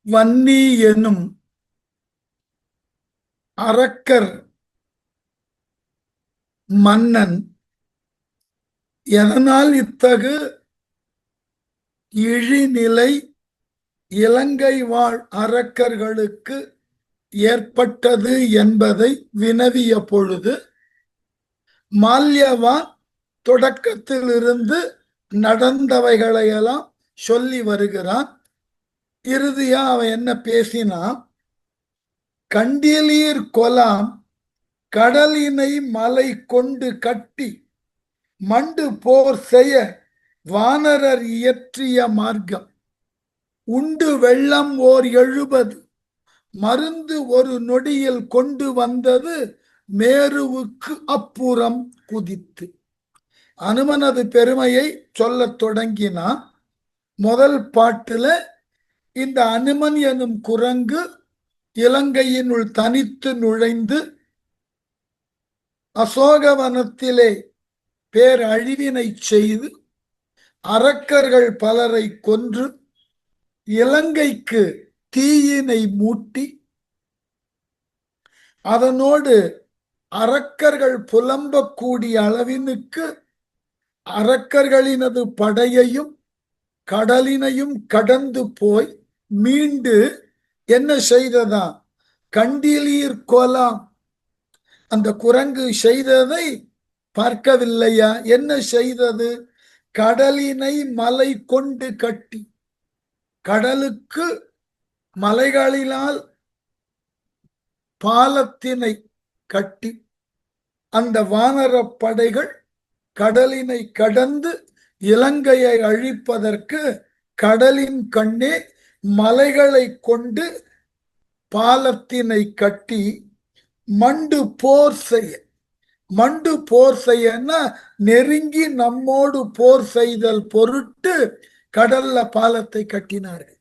வன்னி எனும் அரக்கர் மன்னன் எதனால் இத்தகு இழிநிலை இலங்கை வாழ் அரக்கர்களுக்கு ஏற்பட்டது என்பதை வினவிய பொழுது, மால்யவான் தொடக்கத்திலிருந்து நடந்தவைகளையெல்லாம் சொல்லி வருகிறான். இறுதியா அவன் என்ன பேசினா, கண்டிலீர் கொலாம் கடலினை மலை கொண்டு கட்டி மண்டு போர் செய்ய வானரர் இயற்றிய மார்க்கம் உண்டு வெள்ளம் ஓர் 70 மருந்து ஒரு நொடியில் கொண்டு வந்தது மேருவுக்கு அப்புறம் குதித்து. அனுமனது பெருமையை சொல்லத் தொடங்கினான். முதல் பாட்டுல இந்த அனுமன் எனும் குரங்கு இலங்கையினுள் தனித்து நுழைந்து அசோகவனத்திலே பேரழிவினை செய்து அரக்கர்கள் பலரை கொன்று இலங்கைக்கு தீயினை மூட்டி அதனோடு அரக்கர்கள் புலம்பக்கூடிய அளவினுக்கு அரக்கர்களினது படையையும் கடலினையும் கடந்து போய் மீண்டு என்ன செய்ததா, கண்டிலீர் கோலாம் அந்த குரங்கு செய்ததை பார்க்கவில்லையா? என்ன செய்தது? கடலினை மலை கொண்டு கட்டி, கடலுக்கு மலைகளினால் பாலத்தினை கட்டி அந்த வானர படைகள் கடலினை கடந்து இலங்கையை அழிப்பதற்கு கடலின் கண்ணே மலைகளை கொண்டு பாலத்தினை கட்டி மண்டு போர் செய்ய, மண்டு போர் செய்யன்னா நெருங்கி நம்மோடு போர் செய்தல் பொருட்டு கடல்ல பாலத்தை கட்டினார்கள்.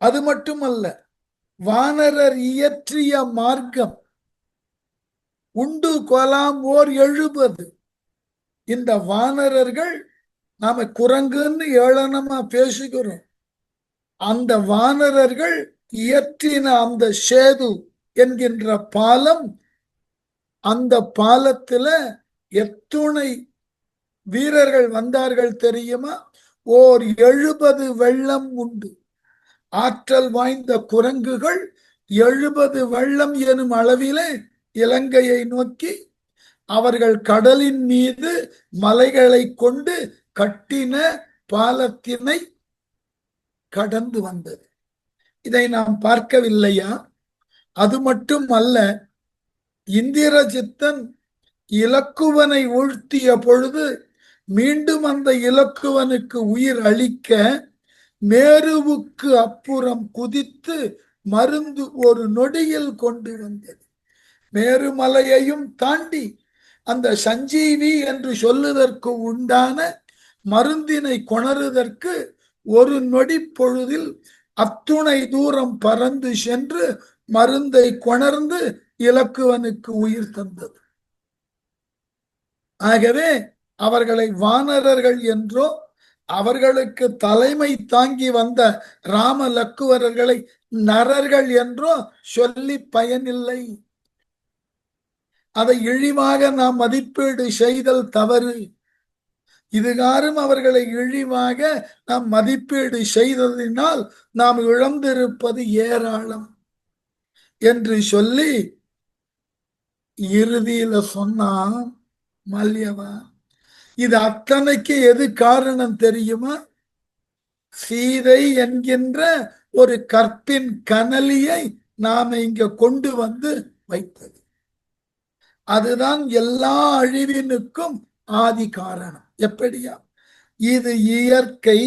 அது மட்டுமல்ல, வானரர் இயற்றிய மார்க்கம் உண்டு கொலாம் ஓர் 70. இந்த வானரர்கள், நாம குரங்குன்னு ஏளனமா பேசுகிறோம், அந்த வானரர்கள் இயற்றின அந்த சேது என்கின்ற பாலம், அந்த பாலத்துல எத்துணை வீரர்கள் வந்தார்கள் தெரியுமா? ஓர் 70 வெள்ளம் உண்டு. ஆற்றல் வாய்ந்த குரங்குகள் 70 வெள்ளம் எனும் அளவிலே இலங்கையை நோக்கி அவர்கள் கடலின் மீது மலைகளை கொண்டு கட்டின பாலத்தினை கடந்து வந்தது. இதை நாம் பார்க்கவில்லையா? அது மட்டும் அல்ல, இந்திரஜித்தன் இலக்குவனை வீழ்த்திய பொழுது மீண்டும் அந்த இலக்குவனுக்கு உயிர் அளிக்க மேருவுக்கு அப்புறம் குதித்து மருந்து ஒரு நொடியில் கொண்டு வந்தது. மேருமலையையும் தாண்டி அந்த சஞ்சீவி என்று சொல்லுவதற்கு உண்டான மருந்தினை கொணருதற்கு ஒரு நொடி பொழுதில் அத்துணை தூரம் பறந்து சென்று மருந்தை கொணர்ந்து இலக்குவனுக்கு உயிர் தந்தது. ஆகவே அவர்களை வானரர்கள் என்றோ, அவர்களுக்கு தலைமை தாங்கி வந்த ராம லக்குவரர்களை நரர்கள் என்றோ சொல்லி பயனில்லை. அதை இழிவாக நாம் மதிப்பீடு செய்தல் தவறு. இதுகாரும் அவர்களை இழிவாக நாம் மதிப்பீடு செய்ததினால் நாம் இழந்திருப்பது ஏராளம் என்று சொல்லி இறுதியில சொன்னான் மல்யவா. இது அத்தனைக்கு எது காரணம் தெரியுமா? சீதை என்கின்ற ஒரு கற்பின் கனலியை நாம இங்க கொண்டு வந்து வைத்தது. அதுதான் எல்லா அழிவினுக்கும் ஆதி காரணம். எப்படியா? இது இயற்கை.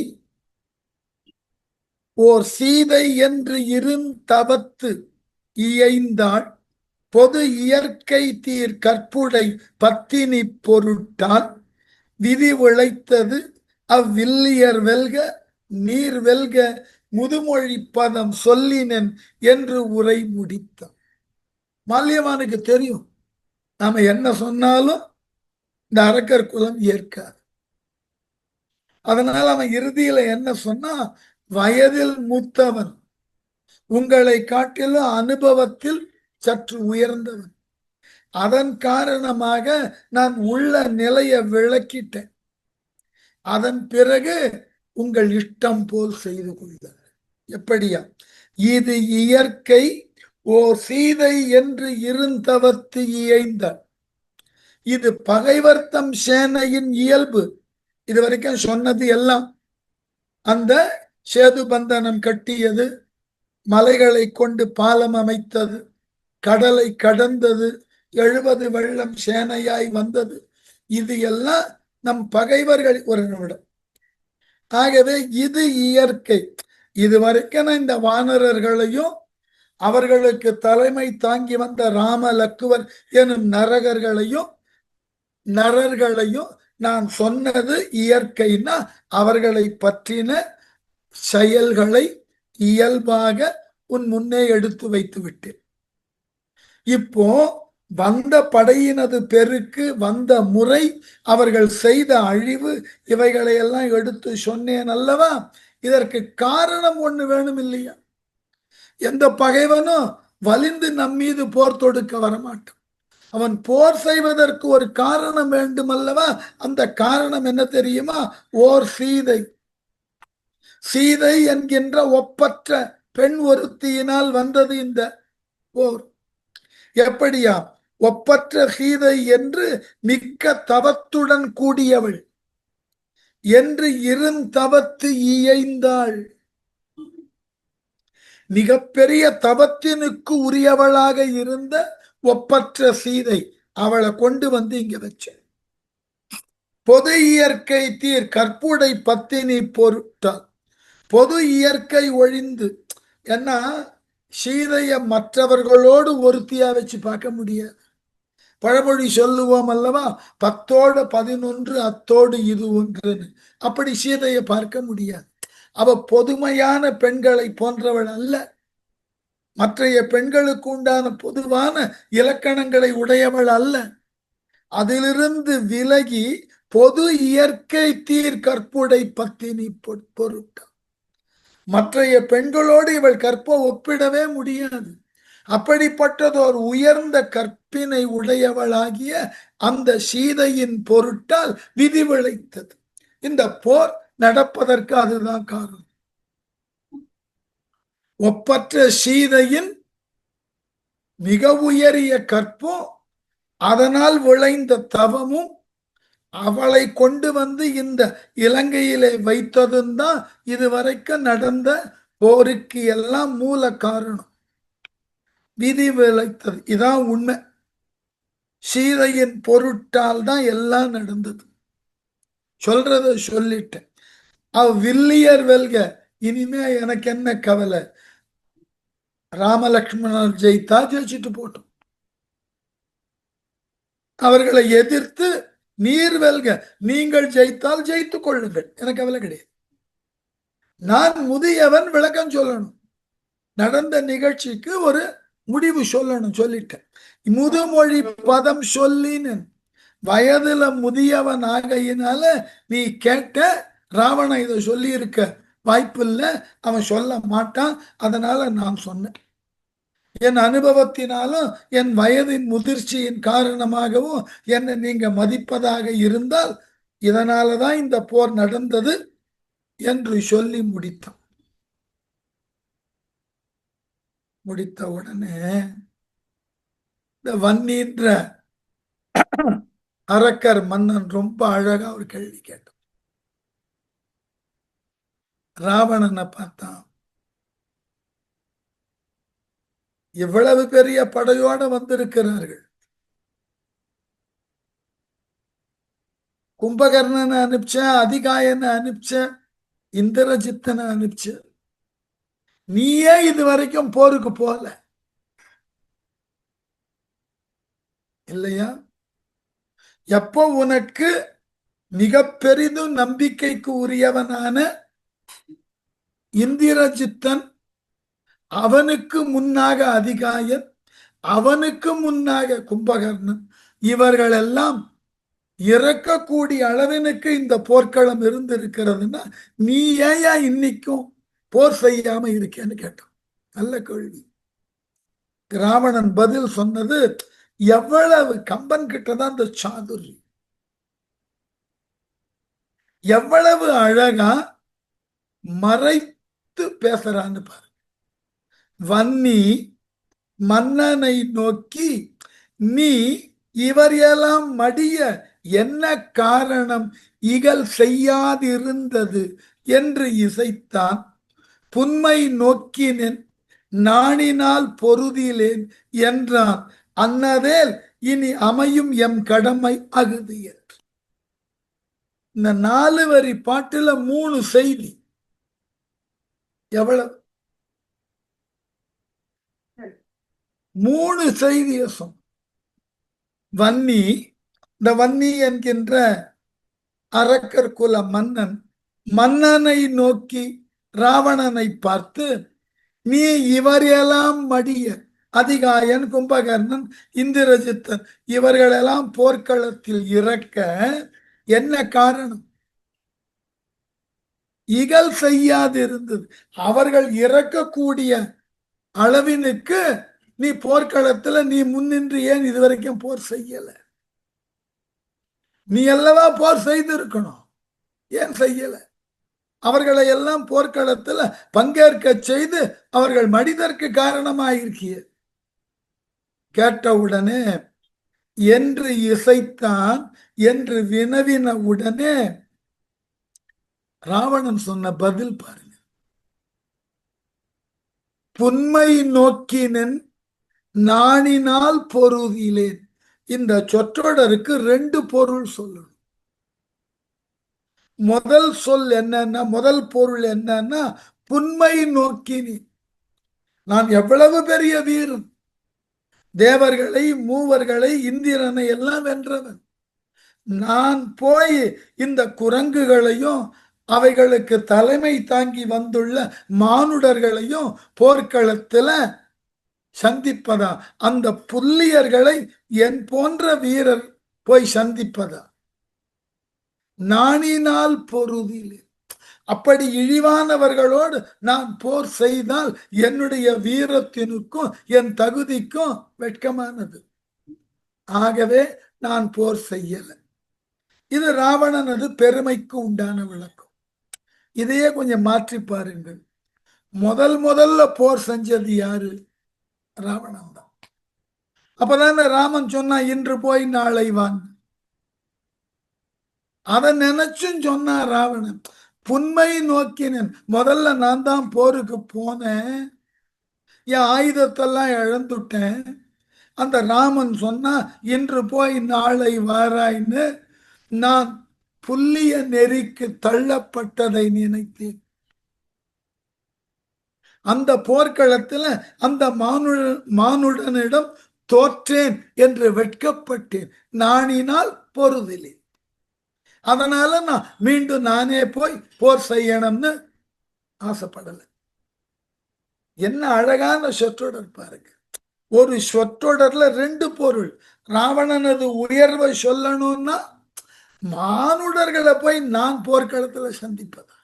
ஓர் சீதை என்று இருந்தவத்து இயைந்தாள் பொது இயற்கை தீர் கற்புடை பத்தினி பொருட்டால் விதி விளைத்தது அவ்வில்லியர் வெல்க நீர் வெல்க முதுமொழி பதம் சொல்லினன் என்று உரை முடித்தான். மால்யவானுக்கு தெரியும், நாம என்ன சொன்னாலும் இந்த அரக்கர் குலம் ஏற்காது. அதனால அவன் இறுதியில என்ன சொன்னா, வயதில் மூத்தவன், உங்களை காட்டிலும் அனுபவத்தில் சற்று உயர்ந்தவன். அதன் காரணமாக நான் உள்ள நிலையை விளக்கிட்டேன். அதன் பிறகு உங்கள் இஷ்டம் போல் செய்து கொள்ள. எப்படியா? இது இயற்கை ஓர் சீதை என்று இருந்தவத்து இயைந்த. இது பகைவர்த்தம் சேனையின் இயல்பு. இதுவரைக்கும் சொன்னது எல்லாம் அந்த சேது பந்தனம் கட்டியது, மலைகளை கொண்டு பாலம் அமைத்தது, கடலை கடந்தது, 70 வெள்ளம் சேனையாய் வந்தது. இது எல்லாம் நம் பகைவர்கள் ஒரு நிமிடம். ஆகவே இது இயற்கை. இதுவரைக்கும் இந்த வானரர்களையும் அவர்களுக்கு தலைமை தாங்கி வந்த ராம லக்குவர் எனும் நரகர்களையும் நான் சொன்னது இயற்கைன்னா அவர்களை பற்றின செயல்களை இயல்பாக உன் முன்னே எடுத்து வைத்து விட்டேன். இப்போ வந்த படையினது பெருக்கு, வந்த முறை, அவர்கள் செய்த அழிவு, இவைகளை எல்லாம் எடுத்து சொன்னேன் அல்லவா? இதற்கு காரணம் ஒண்ணு வேணும் இல்லையா? எந்த பகைவனும் வலிந்து நம்மீது போர் தொடுக்க வரமாட்டான். அவன் போர் செய்வதற்கு ஒரு காரணம் வேண்டும் அல்லவா? அந்த காரணம் என்ன தெரியுமா? ஓர் சீதை. சீதை என்கின்ற ஒப்பற்ற பெண் ஒருத்தியினால் வந்தது இந்த போர். எப்படியா? ஒப்பற்ற சீதை என்று மிக்க தவத்துடன் கூடியவள் என்று இருந்தவத்து இயைந்தாள். மிகப்பெரிய தவத்தினுக்கு உரியவளாக இருந்த ஒப்பற்ற சீதை, அவளை கொண்டு வந்து இங்க வச்ச. பொது இயற்கை தீர் கற்புடை பத்தினி பொருட்டால். பொது இயற்கை ஒழிந்து, ஏன்னா சீதைய மற்றவர்களோடு ஒருத்தியா வச்சு பார்க்க முடியாது. பழமொழி சொல்லுவோம் அல்லவா, 10ஓடு 11 அத்தோடு இது ஒன்றுன்னு. அப்படி சீதையை பார்க்க முடியாது. அவ பொதுமையான பெண்களை போன்றவள் அல்ல. மற்றைய பெண்களுக்கு உண்டான பொதுவான இலக்கணங்களை உடையவள் அல்ல. அதிலிருந்து விலகி பொது இயற்கை தீர் கற்புடை பத்தினி பொருட்டால். மற்றைய பெண்களோடு இவள் கற்பை ஒப்பிடவே முடியாது. அப்படிப்பட்டதோர் உயர்ந்த கற்பினை உடையவளாகிய அந்த சீதையின் பொருட்டால் விதி விளைத்தது. இந்த போர் நடப்பதற்கு அதுதான் காரணம். ஒப்பற்ற சீதையின் மிக உயரிய கற்பும் அதனால் விளைந்த தவமும் அவளை கொண்டு வந்து இந்த இலங்கையிலே வைத்ததும் தான் இதுவரைக்கும் நடந்த போருக்கு எல்லாம் மூல காரணம். விதி விளைத்தது, இதான் உண்மை. சீதையின் பொருட்டால் தான் எல்லாம் நடந்தது. சொல்றத சொல்லிட்டேன். வில்லியர் வெல்க, இனிமே எனக்கு என்ன கவலை? ராமலக்ஷ்மணர் ஜெயித்தா ஜெயிச்சுட்டு போட்டோம். அவர்களை எதிர்த்து நீர் வெல்க, நீங்கள் ஜெயித்தால் ஜெயித்துக் கொள்ளுங்கள், எனக்கு கவலை கிடையாது. நான் முதியவன், விளக்கம் சொல்லணும். நடந்த நிகழ்ச்சிக்கு ஒரு முடிவு சொல்லணும், சொல்லிட்டேன். முதுமொழி பதம் சொல்லின்னு. வயதுல முதியவன் ஆகையினால நீ கேட்ட ராவணன் இதை சொல்லி இருக்க வாய்ப்பு இல்லை, அவன் சொல்ல மாட்டான். அதனால நான் சொன்னேன். என் அனுபவத்தினாலும் என் வயதின் முதிர்ச்சியின் காரணமாகவும் என்னை நீங்க மதிப்பதாக இருந்தால் இதனாலதான் இந்த போர் நடந்தது என்று சொல்லி முடித்த உடனே இந்த வன்னின்ற அரக்கர் மன்னன் ரொம்ப அழகா ஒரு கேள்வி கேட்டான். ராவணனை பார்த்தான். இவ்வளவு பெரிய படையோட வந்திருக்கிறார்கள். கும்பகர்ணனை அனுப்பிச்ச, அதிகாயனை அனுப்பிச்ச, இந்திரஜித்தனை அனுப்பிச்ச. நீயே இது வரைக்கும் போருக்கு போல இல்லையா? எப்போ உனக்கு மிக பெரிதும் நம்பிக்கைக்கு உரியவனான இந்திரஜித்தன், அவனுக்கு முன்னாக அதிகாயன், அவனுக்கு முன்னாக கும்பகர்ணன், இவர்கள் எல்லாம் இறக்கக்கூடிய அளவினுக்கு இந்த போர்க்களம் இருந்திருக்கிறதுனா நீ ஏயா இன்னைக்கும் போர் செய்யாம இருக்கேன்னு கேட்டான். நல்ல கேள்வி. ராவணன் பதில் சொன்னது எவ்வளவு, கம்பன் கிட்டதான் இந்த சாதுரி, எவ்வளவு அழகா மறைத்து பேசுறான்னு பாரு. வன்னி மன்னனை நோக்கி, நீ இவர் எல்லாம் மடிய என்ன காரணம் இகல் செய்யாதிருந்தது என்று இசைத்தான். புன்மை நோக்கினேன் நாணினால் பொருதிலேன் என்றான். அன்னதேல் இனி அமையும் எம் கடமை அகுதிய. இந்த 4 வரி பாட்டுல 3 செய்தி. எவ்வளவு? 3 செய்திய சொன்ன. வன்னி, இந்த வன்னி என்கின்ற அரக்கர் குல மன்னன் மன்னனை நோக்கி ராவணனை பார்த்து, நீ இவரெல்லாம் மடிய, அதிகாயன், கும்பகர்ணன், இந்திரஜித்தன் இவர்களெல்லாம் போர்க்களத்தில் இறக்க என்ன காரணம்? இகல் செய்யாதிருந்தது. அவர்கள் இறக்கக்கூடிய அளவினுக்கு நீ போர்க்களத்துல நீ முன்னின்று ஏன் இதுவரைக்கும் போர் செய்யல? நீ அல்லவா போர் செய்திருக்கணும், ஏன் செய்யல? அவர்களை எல்லாம் போர்க்களத்துல பங்கேற்க செய்து அவர்கள் மடிதற்கு காரணமாயிருக்கிய. கேட்டவுடனே என்று இசைத்தான் என்று வினவின உடனே ராவணன் சொன்ன பதில் பாருங்க. புன்மை நோக்கினன் நாணினால் பொருதிலேன். இந்த சொற்றொடருக்கு 2 பொருள் சொல்லணும். முதல் சொல் என்னன்னா, முதல் பொருள் என்னன்னா, புன்மை நோக்கினி, நான் எவ்வளவு பெரிய வீரன், தேவர்களை, மூவர்களை, இந்திரனை எல்லாம் வென்றவன். நான் போய் இந்த குரங்குகளையும் அவைகளுக்கு தலைமை தாங்கி வந்துள்ள மானுடர்களையும் போர்க்களத்துல சந்திப்பதா? அந்த புல்லியர்களை என் போன்ற வீரர் போய் சந்திப்பதா? நாணினால் பொருதிலே, அப்படி இழிவானவர்களோடு நான் போர் செய்தால் என்னுடைய வீரத்தினுக்கும் என் தகுதிக்கும் வெட்கமானது. ஆகவே நான் போர் செய்யல. இது ராவணனது பெருமைக்கு உண்டான விளக்கம். இதையே கொஞ்சம் மாற்றி பாருங்கள். முதல்ல போர் செஞ்சது யாரு? ராவணன் தான். அப்பதானே ராமன் சொன்னா இன்று போய் நாளை வான். அதை நினைச்சும் சொன்னா ராவணன். புன்மை நோக்கினேன், முதல்ல நான் தான் போருக்கு போனேன், என் ஆயுதத்தெல்லாம் இழந்துட்டேன். அந்த ராமன் சொன்னா இன்று போய் நாளை வாராய்ன்னு நான் புல்லிய நெறிக்கு தள்ளப்பட்டதை நினைத்தேன். அந்த போர்க்களத்தில் அந்த மானுடனிடம் தோற்றேன் என்று வெட்கப்பட்டேன். நாணினால் பொருதிலே, அதனால நான் மீண்டும் நானே போய் போர் செய்யணும்னு ஆசைப்படலை. என்ன அழகான சொற்றொடர் பாருங்க. ஒரு சொற்றொடர்ல 2 பொருள். ராவணனது உயர்வை சொல்லணும்னா மானுடர்களை போய் நான் போர்க்களத்துல சந்திப்பதா?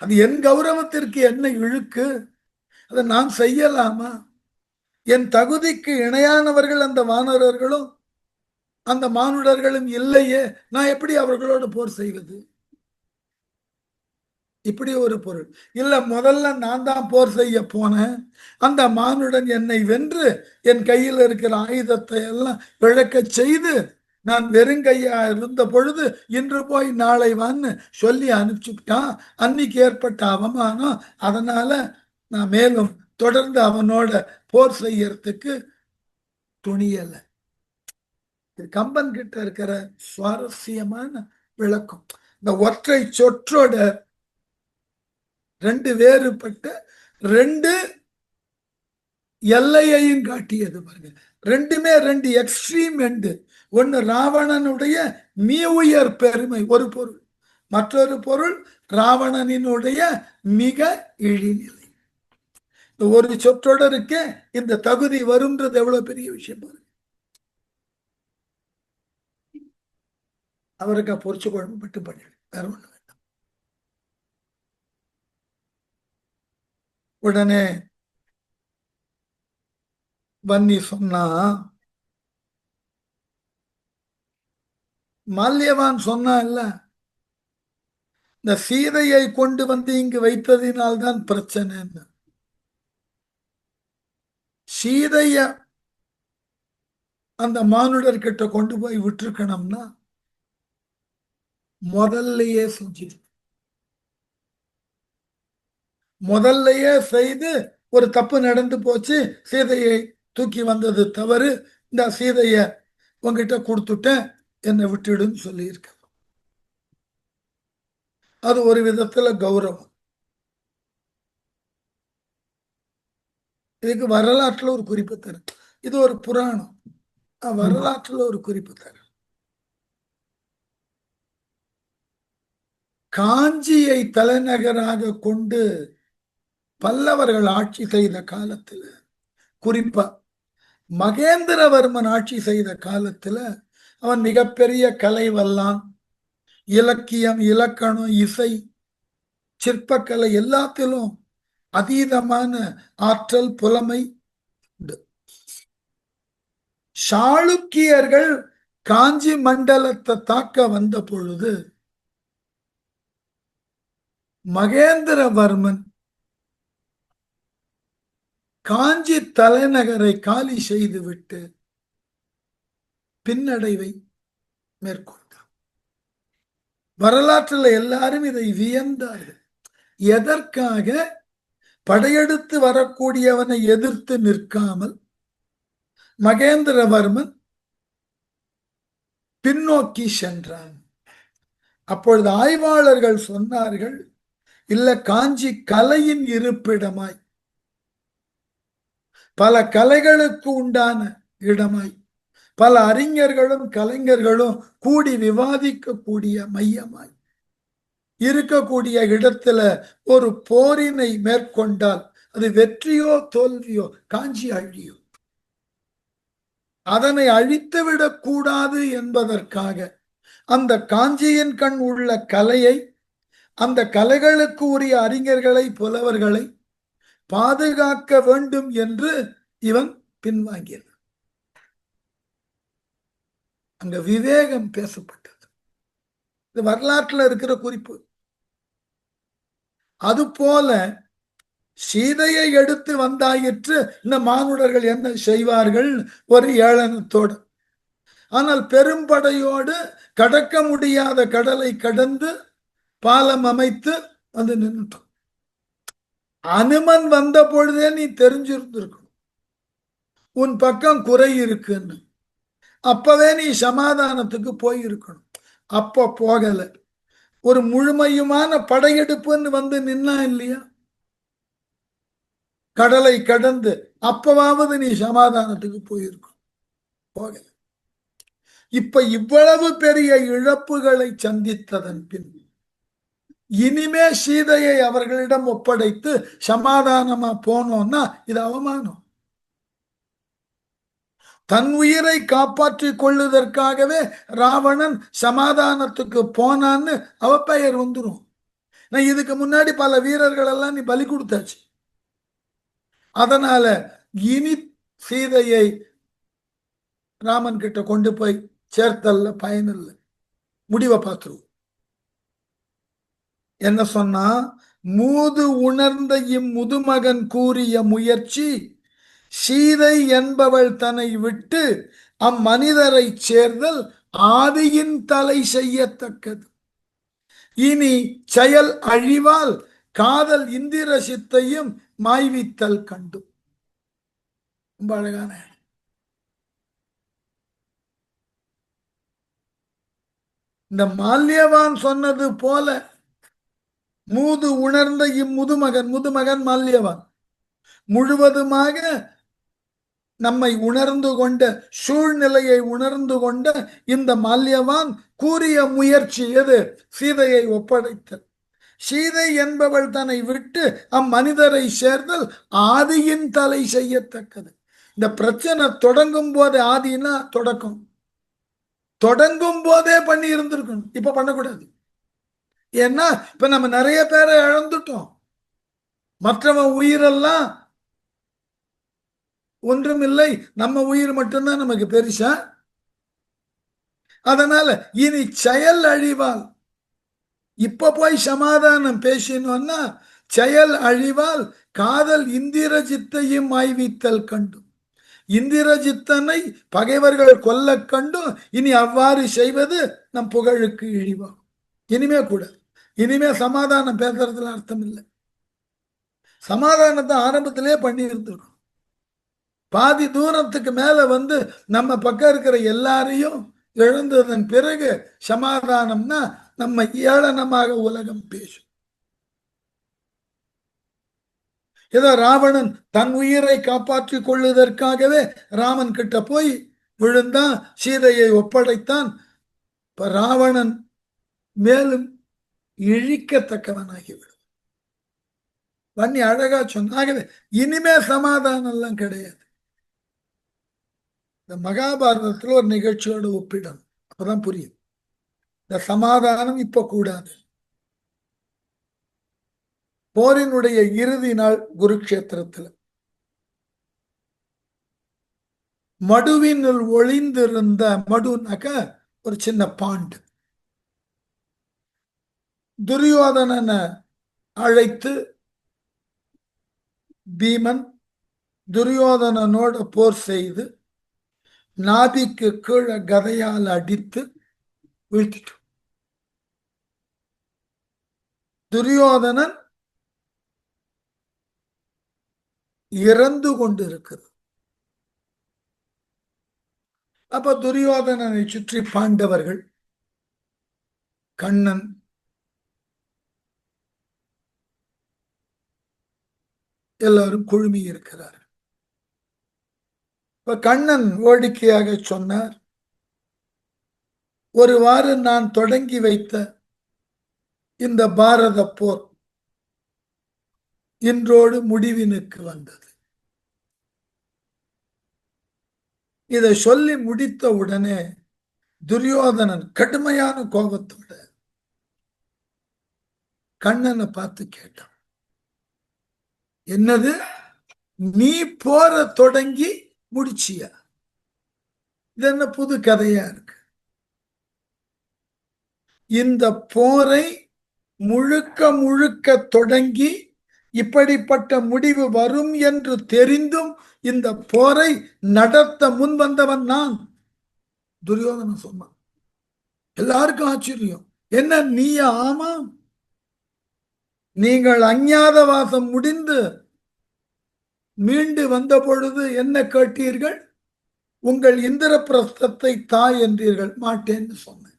அது என் கௌரவத்திற்கு என்ன இழுக்கு? அதை நான் செய்யலாமா? என் தகுதிக்கு இணையானவர்கள் அந்த வானரர்களும் அந்த மானுடர்களும் இல்லையே, நான் எப்படி அவர்களோடு போர் செய்வது? இப்படி ஒரு பொருள் இல்ல. முதல்ல நான் தான் போர் செய்ய போனேன், அந்த மானுடன் என்னை வென்று என் கையில் இருக்கிற ஆயுதத்தை எல்லாம் இழக்க செய்து நான் வெறுங்கையா இருந்த பொழுது இன்று போய் நாளை வான்னு சொல்லி அனுப்பிச்சுட்டான். அன்னைக்கு ஏற்பட்ட அவமானம், அதனால நான் மேலும் தொடர்ந்து அவனோட போர் செய்யறதுக்கு துணியல. கம்பன் கிட்ட இருக்கிற சுவாரஸ்யமான விளக்கம். இந்த ஒற்றை சொற்றோட 2 வேறுபட்ட 2 எல்லையையும் காட்டியது பாருங்க. 2மே 2 எக்ஸ்ட்ரீம் எண்டு. ஒன்னு ராவணனுடைய மீ உயர் பெருமை ஒரு பொருள், மற்றொரு பொருள் ராவணனினுடைய மிக இழிநிலை. ஒரு சொற்றொடருக்கு இந்த தகுதி வரும்ன்றது எவ்வளவு பெரிய விஷயம் பாருங்க. அவருக்கு பொறிச்சு குழம்பு மட்டும் பண்ணிடு, வேற ஒண்ணு வேண்டாம். உடனே வன்னி சொன்னா, மால்யவான் சொன்னா இல்ல, இந்த சீதையை கொண்டு வந்து இங்கு வைத்ததினால்தான் பிரச்சனைன்னு. சீதைய அந்த மானுடர்கிட்ட கொண்டு போய் விட்டுருக்கணும்னா முதல்லயே செய்து ஒரு தப்பு நடந்து போச்சு, சீதையை தூக்கி வந்தது தவறு, இந்த சீதைய உங்ககிட்ட கொடுத்துட்டேன், என்னை விட்டுடுன்னு சொல்லியிருக்க. அது ஒரு விதத்துல கௌரவம். இதுக்கு வரலாற்றுல ஒரு குறிப்பு தரும். இது ஒரு புராணம், வரலாற்றுல ஒரு குறிப்பு தரும். காஞ்சியை தலைநகராக கொண்டு பல்லவர்கள் ஆட்சி செய்த காலத்துல, குறிப்பா மகேந்திரவர்மன் ஆட்சி செய்த காலத்துல, அவன் மிகப்பெரிய கலை வல்லான், இலக்கியம், இலக்கணம், இசை, சிற்பக்கலை எல்லாத்திலும் அதீதமான ஆற்றல், புலமை உண்டு. சாளுக்கியர்கள் காஞ்சி மண்டலத்தை தாக்க வந்த பொழுது மகேந்திரவர்மன் காஞ்சி தலைநகரை காலி செய்துவிட்டு பின்னடைவை மேற்கொண்டார். வரலாற்றில் எல்லாரும் இதை வியந்தார்கள். எதற்காக படையெடுத்து வரக்கூடியவனை எதிர்த்து நிற்காமல் மகேந்திரவர்மன் பின்னோக்கி சென்றான். அப்பொழுது ஆய்வாளர்கள் சொன்னார்கள், இல்ல, காஞ்சி கலையின் இருப்பிடமாய், பல கலைகளுக்கு உண்டான இடமாய், பல அறிஞர்களும் கலைஞர்களும் கூடி விவாதிக்கக்கூடிய மையமாய் இருக்கக்கூடிய இடத்துல ஒரு போரினை மேற்கொண்டால் அது வெற்றியோ தோல்வியோ காஞ்சி அழியும். அதனை அழித்துவிடக் கூடாது என்பதற்காக அந்த காஞ்சியின் கண் உள்ள கலையை, அந்த கலைகளுக்கு உரிய அறிஞர்களை, புலவர்களை பாதுகாக்க வேண்டும் என்று இவன் பின்வாங்கினான். அங்க விவேகம் பேசப்பட்டது. இது வரலாற்றுல இருக்கிற குறிப்பு. அது போல சீதையை எடுத்து வந்தாயிற்று, இந்த மானுடர்கள் என்ன செய்வார்கள், ஒரு ஏளனத்தோடு. ஆனால் பெரும்படையோடு கடக்க முடியாத கடலை கடந்து பாலம் அமைத்து வந்து நின்றுட்டோம். அனுமன் வந்த பொழுதே நீ தெரிஞ்சிருந்திருக்கணும் உன் பக்கம் குறை இருக்குன்னு. அப்பவே நீ சமாதானத்துக்கு போயிருக்கணும். அப்ப போகல. ஒரு முழுமையுமான படையெடுப்புன்னு வந்து நின்னா இல்லையா, கடலை கடந்து, அப்பவாவது நீ சமாதானத்துக்கு போயிருக்கணும். போகல. இப்ப இவ்வளவு பெரிய இழப்புகளை சந்தித்ததன் பின் இனிமே சீதையை அவர்களிடம் ஒப்படைத்து சமாதானமா போனோம்னா இது அவமானம். தன் உயிரை காப்பாற்றிக் கொள்ளுவதற்காகவே ராவணன் சமாதானத்துக்கு போனான்னு அவ பெயர் வந்துடும். நான் இதுக்கு முன்னாடி பல வீரர்கள் எல்லாம் நீ பலி கொடுத்தாச்சு. அதனால இனி சீதையை ராமன் கிட்ட கொண்டு போய் சேர்த்தல்ல பயனில்லை, முடிவை பார்த்துருவோம். என்ன சொன்னா, மூது உணர்ந்த இம்முதுமகன் கூறிய முயற்சி சீதை என்பவள் தன்னை விட்டு அம்மனிதரை சேர்தல் ஆதியின் தலை செய்யத்தக்கது. இனி செயல் அழிவால் காதல் இந்திர சித்தையும் மாய்வித்தல் கண்டு. ரொம்ப அழகான இந்த மால்யவான் சொன்னது போல மூது உணர்ந்த இம்முதுமகன், முதுமகன் மால்யவான், முழுவதுமாக நம்மை உணர்ந்து கொண்ட, சூழ்நிலையை உணர்ந்து கொண்ட இந்த மால்யவான் கூறிய முயற்சி எது? சீதையை ஒப்படைத்தல். சீதை என்பவள் தன்னை விட்டு அம்மனிதரை சேர்தல் ஆதியின் தலை செய்யத்தக்கது. இந்த பிரச்சனை தொடங்கும் போதே, ஆதினா தொடக்கம், தொடங்கும் போதே பண்ணி இருந்திருக்கணும். இப்ப பண்ணக்கூடாது. ஏன்னா இப்ப நம்ம நிறைய பேரை இழந்துட்டோம். மற்றவன் உயிரெல்லாம் ஒன்றுமில்லை, நம்ம உயிர் மட்டும்தான் நமக்கு பெருசா. அதனால இனி செயல் அழிவால், இப்ப போய் சமாதானம் பேசினோம்னா செயல் அழிவால் காதல் இந்திரஜித்தையும் ஆய்வித்தல் கண்டும், இந்திரஜித்தனை பகைவர்கள் கொல்ல கண்டும் இனி அவ்வாறு செய்வது நம் புகழுக்கு இழிவாகும். இனிமே கூட இனிமே சமாதானம் பேசுறதுல அர்த்தம் இல்லை. சமாதானத்தை ஆரம்பத்திலே பண்ணி இருந்துடும். பாதி தூரத்துக்கு மேல நம்ம பக்கம் இருக்கிற எல்லாரையும் இழந்ததன் பிறகு சமாதானம்னா நம்ம ஏளனமாக உலகம் பேசும். ஏதோ ராவணன் தன் உயிரை காப்பாற்றிக் கொள்வதற்காகவே ராமன் கிட்ட போய் விழுந்தான், சீதையை ஒப்படைத்தான். இப்ப ராவணன் மேலும் இழிக்கத்தக்கவனாகிவிடும். வன்னி அழகா சொன்னாகவே இனிமே சமாதானம் எல்லாம் கிடையாது. இந்த மகாபாரதத்துல ஒரு நிகழ்ச்சியோட ஒப்பிடணும், அப்பதான் புரியும். இந்த சமாதானம் இப்ப கூடாது. போரினுடைய இறுதி நாள் குருக்ஷேத்திரத்தில் மடுவினுள் ஒளிந்திருந்த, மடுனாக்க ஒரு சின்ன பாண்டு, துரியோதனனை அழைத்து பீமன் துரியோதனனோட போர் செய்து நாபிக்கு கீழே கதையால் அடித்து வீழ்த்திட்டு, துரியோதனன் இறந்து கொண்டிருக்கிறது. அப்ப துரியோதனனை சுற்றி பாண்டவர்கள், கண்ணன், எல்லாரும் குழுமி இருக்கிறார். இப்ப கண்ணன் வேடிக்கையாக சொன்னார், ஒருவாறு நான் தொடங்கி வைத்த இந்த பாரத போர் இன்றோடு முடிவினுக்கு வந்தது. இதை சொல்லி முடித்த உடனே துரியோதனன் கடுமையான கோபத்தோட கண்ணனை பார்த்து கேட்டான், என்னது, நீ போற தொடங்கி முடிச்சியா? இது என்ன புது கதையா இருக்கு? இந்த போரை முழுக்க முழுக்க தொடங்கி இப்படிப்பட்ட முடிவு வரும் என்று தெரிந்தும் இந்த போரை நடத்த முன் வந்தவன் நான். துரியோதனன் சொன்னான். எல்லாருக்கும் ஆச்சரியம், என்ன நீயா? ஆமா, நீங்கள் அஞ்ஞாதவாசம் முடிந்து மீண்டு வந்த பொழுது என்ன கேட்டீர்கள்? உங்கள் இந்திரபிரஸ்தத்தை தாய் என்றீர்கள். மாட்டேன்னு சொன்னேன்.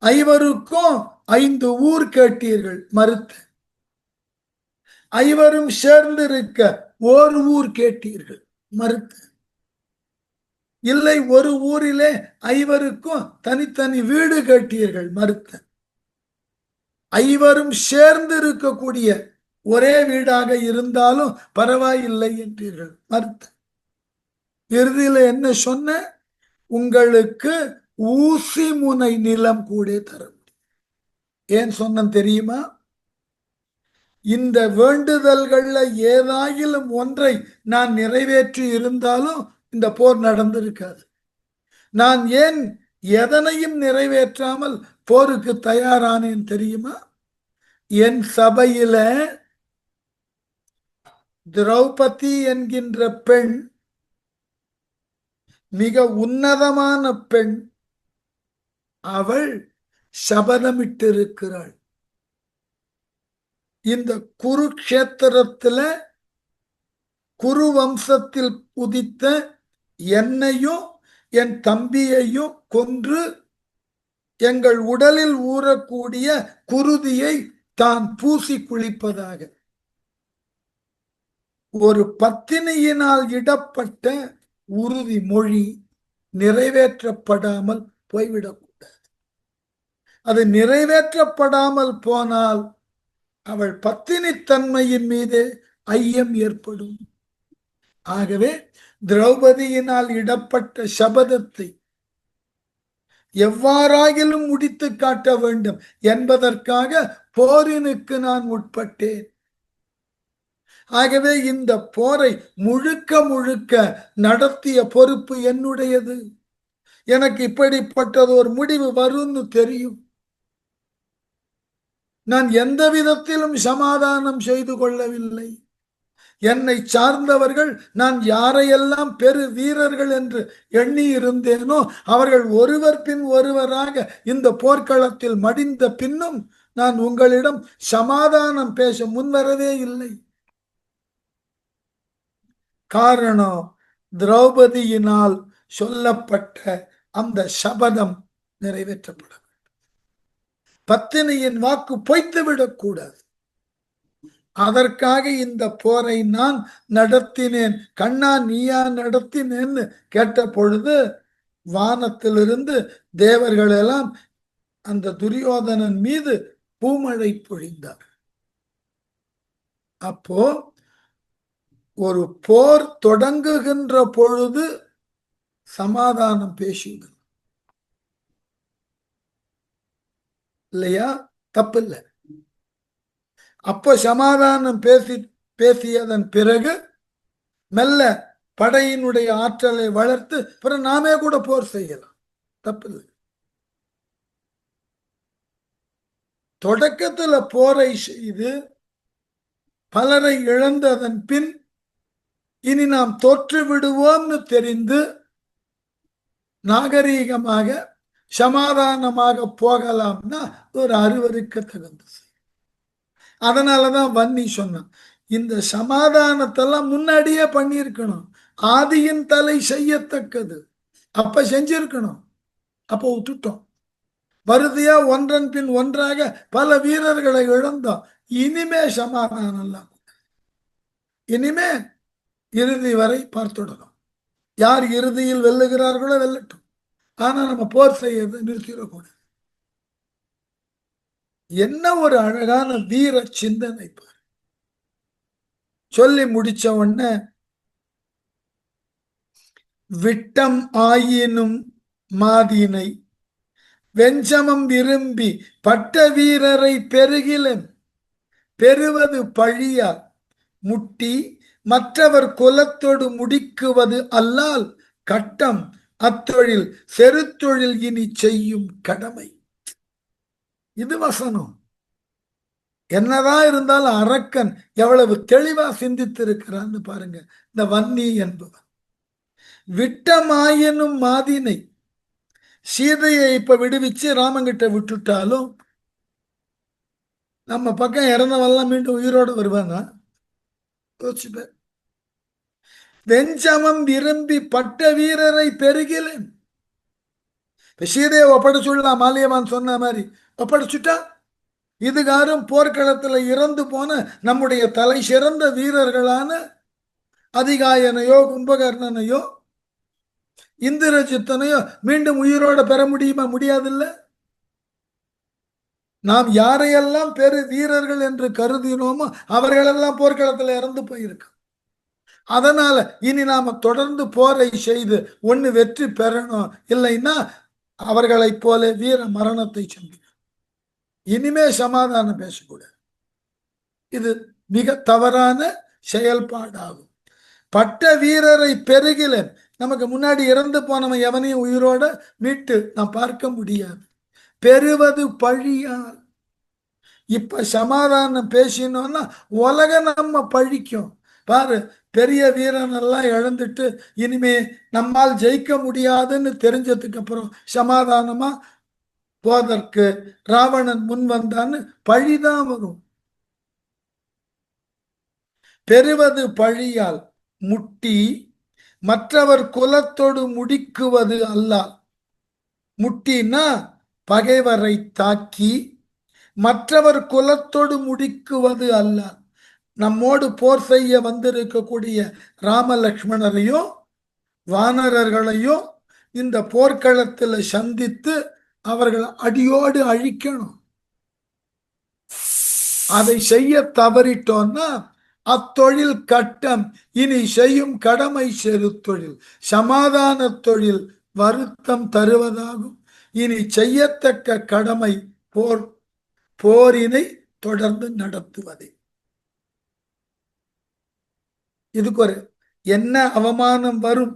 5 5 ஊர் கேட்டீர்கள். மறுத்த. 5 சேர்ந்திருக்க ஒரு ஊர் கேட்டீர்கள். மறுத்த. இல்லை, ஒரு ஊரிலே 5 தனித்தனி வீடு கேட்டீர்கள். மறுத்த. 5 சேர்ந்து இருக்கக்கூடிய ஒரே வீடாக இருந்தாலும் பரவாயில்லை என்றீர்கள். மறுத்த. இறுதியில என்ன சொன்ன? உங்களுக்கு ஊசி முனை நிலம் கூட தர முடியும். ஏன் சொன்ன தெரியுமா? இந்த வேண்டுதல்கள்ல ஏதாயிலும் ஒன்றை நான் நிறைவேற்றி இருந்தாலும் இந்த போர் நடந்திருக்காது. நான் ஏன் எதனையும் நிறைவேற்றாமல் போருக்கு தயாரானேன் தெரியுமா? என் சபையில திரௌபதி என்கின்ற பெண் மிக உன்னதமான பெண். அவள் சபதமிட்டிருக்கிறாள், இந்த குருக்ஷேத்திரத்துல குரு வம்சத்தில் உதித்த என்னையும் என் தம்பியையும் கொன்று எங்கள் உடலில் ஊறக்கூடிய குருதியை தான் பூசி குளிப்பதாக. ஒரு பத்தினியினால் இடப்பட்ட உறுதி மொழி நிறைவேற்றப்படாமல் போய்விடக்கூடாது. அது நிறைவேற்றப்படாமல் போனால் அவள் பத்தினித்தன்மையின் மீது ஐயம் ஏற்படும். ஆகவே திரௌபதியினால் இடப்பட்ட சபதத்தை எவ்வாறாகிலும் முடித்து காட்ட வேண்டும் என்பதற்காக போரினுக்கு நான் உட்பட்டேன். ஆகவே இந்த போரை முழுக்க முழுக்க நடத்திய பொறுப்பு என்னுடையது. எனக்கு இப்படிப்பட்டது ஒரு முடிவு வரும்னு தெரியும். நான் எந்த விதத்திலும் சமாதானம் செய்து கொள்ளவில்லை. என்னை சார்ந்தவர்கள் நான் யாரையெல்லாம் பெரு வீரர்கள் என்று எண்ணி இருந்தேனோ அவர்கள் ஒருவர் பின் ஒருவராக இந்த போர்க்களத்தில் மடிந்த பின்னும் நான் உங்களிடம் சமாதானம் பேச முன்வரவே இல்லை. காரணம், திரௌபதியினால் சொல்லப்பட்ட அந்த சபதம் நிறைவேற்றப்பட வேண்டும். பத்தினியின் வாக்கு பொய்த்துவிடக் கூடாது. அதற்காக இந்த போரை நான் நடத்தினேன். கண்ணா நீயா நடத்தினேன்னு கேட்ட பொழுது வானத்திலிருந்து தேவர்கள் எல்லாம் அந்த துரியோதனன் மீது பூமழை பொழிந்தார். அப்போ ஒரு போர் தொடங்குகின்ற பொழுது சமாதானம் பேசுங்கள் இல்லையா? தப்பில்லை. அப்ப சமாதானம் பேசியதன் பிறகு மெல்ல படையினுடைய ஆற்றலை வளர்த்து பிறகு நாமே கூட போர் செய்யலாம். தப்பில்லை. தொடக்கத்துல போரை செய்து பலரை இழந்ததன் பின் இனி நாம் தோற்று விடுவோம்னு தெரிந்து நாகரீகமாக சமாதானமாக போகலாம்னா ஒரு அருவருக்க தகுந்தது. அதனாலதான் வன்னி சொன்னான், இந்த சமாதானத்தெல்லாம் முன்னாடியே பண்ணியிருக்கணும். ஆதியின் தலை செய்யத்தக்கது. அப்ப செஞ்சிருக்கணும். அப்ப விட்டுட்டோம். வருதியா ஒன்றன் பின் ஒன்றாக பல வீரர்களை இழந்தோம். இனிமே சமாதானம், இனிமே இறுதி வரை பார்த்துடணும். யார் இறுதியில் வெல்லுகிறார்களோ வெல்லட்டும். ஆனா நம்ம போர் செய்யறது நிறுத்திடக்கூடாது. என்ன ஒரு அழகான வீர சிந்தனை பாரு. சொல்லி முடிச்ச உடனே, விட்டம் ஆயினும் மாதினை வெஞ்சமம் விரும்பி பட்ட வீரரை பெருகிலன் பெறுவது பழியால் முட்டி மற்றவர் குலத்தொடு முடிக்குவது அல்லால் கட்டம் அத்தொழில் செருத்தொழில் இனி செய்யும் கடமை. இது வசனம். என்னதான் இருந்தாலும் அரக்கன் எவ்வளவு தெளிவா சிந்தித்திருக்கிறான்னு பாருங்க. இந்த வன்னி என்பவன் விட்டமாயினும் மாதினை, சீதையை இப்ப விடுவிச்சு ராமங்கிட்ட விட்டுட்டாலும் நம்ம பக்கம் இறந்தவெல்லாம் மீண்டும் உயிரோடு வருவாங்க. யோசிச்சுப்பேன். வெஞ்சமம் விரும்பி பட்ட வீரரை பெருகிலேன். சீதையை ஒப்படைச்சுடலாம், மாலியமான் சொன்ன மாதிரி ஒப்படைச்சுட்டா இதுகாரும் போர்க்களத்தில் இறந்து போன நம்முடைய தலை சிறந்த வீரர்களான அதிகாயனையோ கும்பகர்ணனையோ இந்திரஜித்தனையோ மீண்டும் உயிரோட பெற முடியுமா? முடியாதில்ல. நாம் யாரையெல்லாம் பெரு வீரர்கள் என்று கருதினோமோ அவர்களெல்லாம் போர்க்களத்தில் இறந்து போயிருக்க. அதனால இனி நாம தொடர்ந்து போரை செய்து ஒன்னு வெற்றி பெறணும், இல்லைன்னா அவர்களைப் போல வீர மரணத்தை சந்திக்க. இனிமே சமாதானம் பேசக்கூடாது. இது மிக தவறான செயல்பாடாகும். பட்ட வீரரை பெருகில, நமக்கு முன்னாடி இறந்து போனவன் எவனையும் உயிரோட மீட்டு நாம் பார்க்க முடியாது. பெறுவது பழியால். இப்ப சமாதானம் பேசினோம்னா உலக நம்ம பழிக்கும். பாரு, பெரிய வீரன் எல்லாம் இழந்துட்டு இனிமே நம்மால் ஜெயிக்க முடியாதுன்னு தெரிஞ்சதுக்கு அப்புறம் சமாதானமா போதற்கு ராவணன் முன் வந்தான்னு பழிதான் வரும். பெறுவது பழியால் முட்டி மற்றவர் குலத்தோடு முடிக்குவது அல்லால். முட்டினா பகைவரை தாக்கி மற்றவர் குலத்தோடு முடிக்குவது அல்லால். நம்மோடு போர் செய்ய வந்திருக்கக்கூடிய ராம லக்ஷ்மணரையும் வானரர்களையும் இந்த போர்க்களத்தில் சந்தித்து அவர்கள் அடியோடு அழிக்கணும். அதை செய்ய தவறிட்டோம்னா அத்தொழில் கட்டம் இனி செய்யும் கடமை செரு தொழில் சமாதான தொழில் வருத்தம் தருவதாகும். இனி செய்யத்தக்க கடமை போரினை தொடர்ந்து நடத்துவதே. இதுக்கு ஒரு என்ன அவமானம் வரும்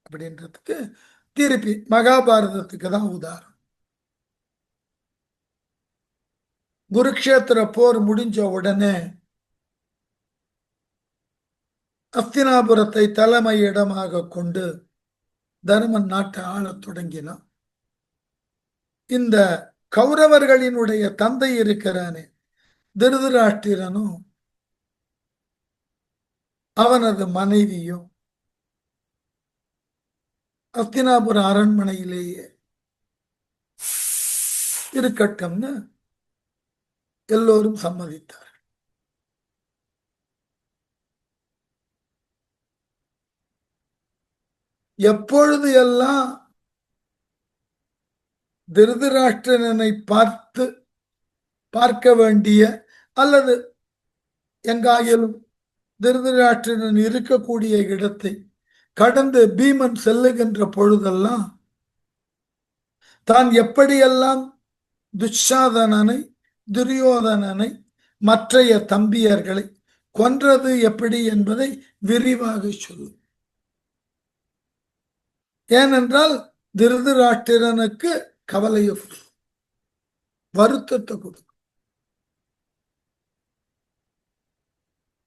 அப்படின்றதுக்கு திருப்பி மகாபாரதத்துக்கு தான் உதாரணம். குருக்ஷேத்திர போர் முடிஞ்ச உடனே அஸ்தினாபுரத்தை தலைமையிடமாக கொண்டு தருமன் நாட்டை ஆளத் தொடங்கினான். இந்த கௌரவர்களினுடைய தந்தை இருக்கிறானே திருதராஷ்டிரனும் அவனது மனைவியும் அஸ்தினாபுர அரண்மனையிலேயே இருக்கட்டும்னு எல்லோரும் சம்மதித்தார். எப்பொழுது எல்லாம் திருதராஷ்டிரனை பார்க்க வேண்டிய அல்லது எங்காயிலும் திருதராஷ்டிரன் இருக்கக்கூடிய இடத்தை கடந்து பீமன் செல்லுகின்ற பொழுதெல்லாம் தான் எப்படியெல்லாம் துச்சாதனனை, துரியோதனனை, மற்றைய தம்பியர்களை கொன்றது எப்படி என்பதை விரிவாக சொல்லும். ஏனென்றால் திருதராஷ்டிரனுக்கு கவலையை வருத்தத்தை கொடுக்கும்.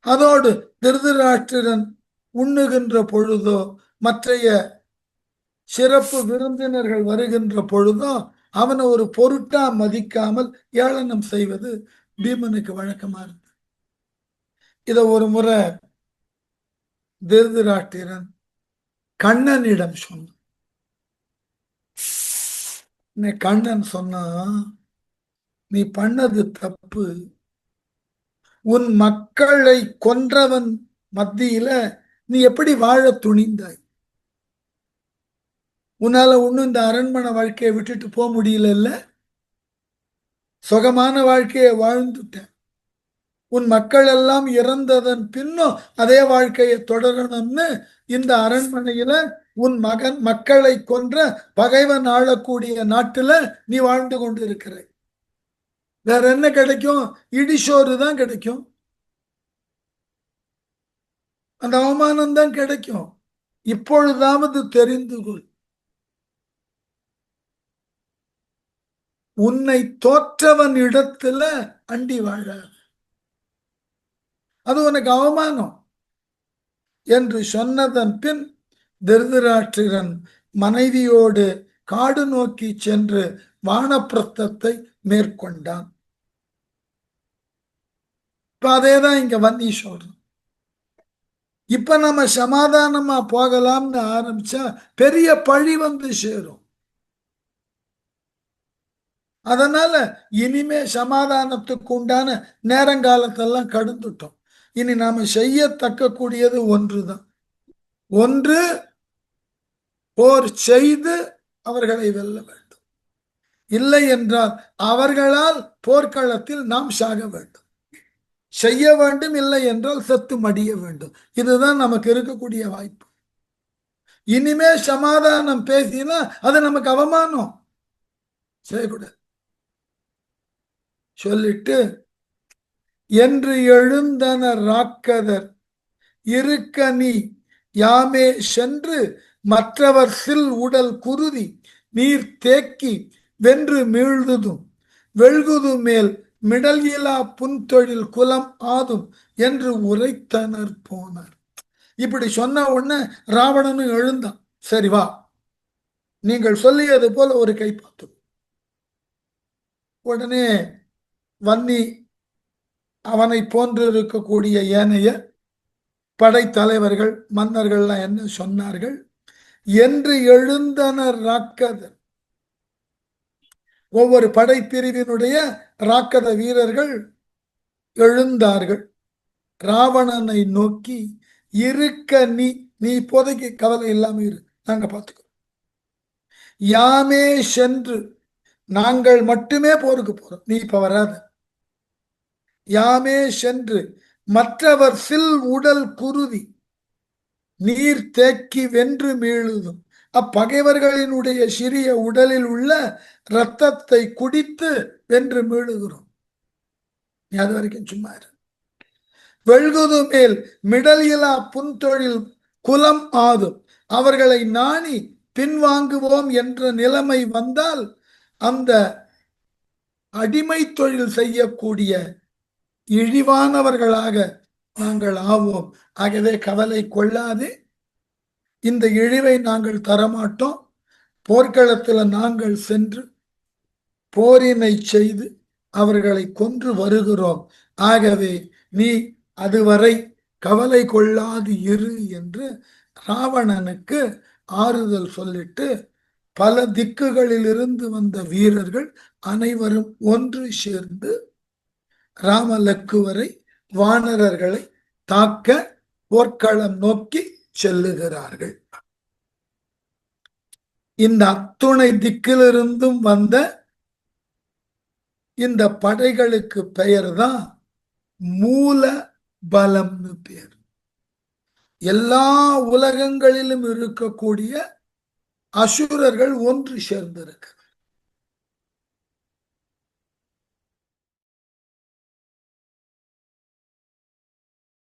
அதோடு திருதராஷ்டிரன் உண்ணுகின்ற பொழுதோ மற்றைய சிறப்பு விருந்தினர்கள் வருகின்ற பொழுதோ அவனை ஒரு பொருட்டா மதிக்காமல் ஏளனம் செய்வது பீமனுக்கு வழக்கமா இருந்தது. இத ஒரு முறை திருதராஷ்டிரன் கண்ணனிடம் சொன்னான். கண்ணன் சொன்னா, நீ பண்ணது தப்பு. உன் மக்களை கொன்றவன் மத்தியில நீ எப்படி வாழ துணிந்தாய்? உன்னால ஒன்னும் இந்த அரண்மனை வாழ்க்கையை விட்டுட்டு போக முடியல. சுகமான வாழ்க்கையை வாழ்ந்துட்ட. உன் மக்கள் எல்லாம் இறந்ததன் பின்னும் அதே வாழ்க்கையை தொடரணும்னு இந்த அரண்மனையில உன் மக்களை கொன்ற பகைவன் ஆளக்கூடிய நாட்டுல நீ வாழ்ந்து கொண்டு இருக்கிற. வேற என்ன கிடைக்கும்? இடிசோறு தான் கிடைக்கும். அந்த அவமானம் தான் கிடைக்கும். இப்பொழுதாவது தெரிந்து கொள், உன்னை தோற்றவன் இடத்துல அண்டி வாழாது, அது உனக்கு அவமானம் என்று சொன்னதன் பின் திருதராஷ்டிரன் மனைவியோடு காடு நோக்கி சென்று வானப்பிரஸ்தத்தை மேற்கொண்டான். இப்ப அதேதான் இங்க வன்னி சொல்றோம். இப்ப நம்ம சமாதானமா போகலாம்னு ஆரம்பிச்சா பெரிய பழி வந்து சேரும். அதனால இனிமே சமாதானத்துக்கு உண்டான நேரங்காலத்தெல்லாம் கடந்துட்டோம். இனி நாம செய்யத்தக்க கூடியது ஒன்றுதான். ஒன்று, போர் செய்து அவர்களை வெல்ல வேண்டும். இல்லை என்றால் அவர்களால் போர்க்களத்தில் நாம் சாக வேண்டும். செய்ய வேண்டும், இல்லை என்றால் செத்து மடிய வேண்டும். இதுதான் நமக்கு இருக்கக்கூடிய வாய்ப்பு. இனிமே சமாதானம் பேசினா அது நமக்கு அவமானம், செய்யக்கூடாது. சொல்லிட்டு, என்று எழுந்தனர் ராக்கதர் இருக்க நீ யாமே சென்று மற்றவர் சில் உடல் குருதி நீர் தேக்கி வென்று மீழ்துதும் வெல்குது மேல் மிடல் இலா புன்தொழில் குலம் ஆதும் என்று உரைத்தனர் போனார். இப்படி சொன்ன உடனே ராவணனும் எழுந்தான். சரி வா, நீங்கள் சொல்லியது போல ஒரு கை பார்த்தோம். உடனே வன்னி அவனை போன்று இருக்கக்கூடிய ஏனைய படைத்தலைவர்கள் மன்னர்கள்லாம் என்ன சொன்னார்கள்? என்று எழுந்தனர் ராக்கதர். ஒவ்வொரு படைப்பிரிவினுடைய ராக்கத வீரர்கள் எழுந்தார்கள். ராவணனை நோக்கி, இருக்க நீ இப்போதைக்கு கவலை இல்லாம இரு, நாங்க பார்த்துக்கோ. யாமே சென்று, நாங்கள் மட்டுமே போருக்கு போறோம், நீ இப்ப வராத. யாமே சென்று மற்றவர் சில் உடல் குருதி நீர் தேக்கி வென்று மீழுதும், அப்பகைவர்களினுடைய சிறிய உடலில் உள்ள இரத்தத்தை குடித்து வென்று மீழுகிறோம். நீ அது வரைக்கும் சும்மா இரு. வெல்குது மேல் மிடல் இலா புன்தொழில் குலம் ஆதும். அவர்களை நாணி பின்வாங்குவோம் என்ற நிலைமை வந்தால் அந்த அடிமை தொழில் செய்யக்கூடிய இழிவானவர்களாக நாங்கள் ஆவோம். ஆகவே கவலை கொள்ளாதே, இந்த இழிவை நாங்கள் தரமாட்டோம். போர்க்களத்தில் நாங்கள் சென்று போரினை செய்து அவர்களை கொன்று வருகிறோம். ஆகவே நீ அதுவரை கவலை கொள்ளாது இரு என்று ராவணனுக்கு ஆறுதல் சொல்லிட்டு பல திக்குகளில் இருந்து வந்த வீரர்கள் அனைவரும் ஒன்று சேர்ந்து ராமலக்குவரை வானரர்களை தாக்க போர்க்களம் நோக்கி செல்லுகிறார்கள். இந்த அத்துணை திக்கிலிருந்தும் வந்த இந்த படைகளுக்கு பெயர் தான் மூல பலம்னு பேர். எல்லா உலகங்களிலும் இருக்கக்கூடிய அசுரர்கள் ஒன்று சேர்ந்திருக்கு.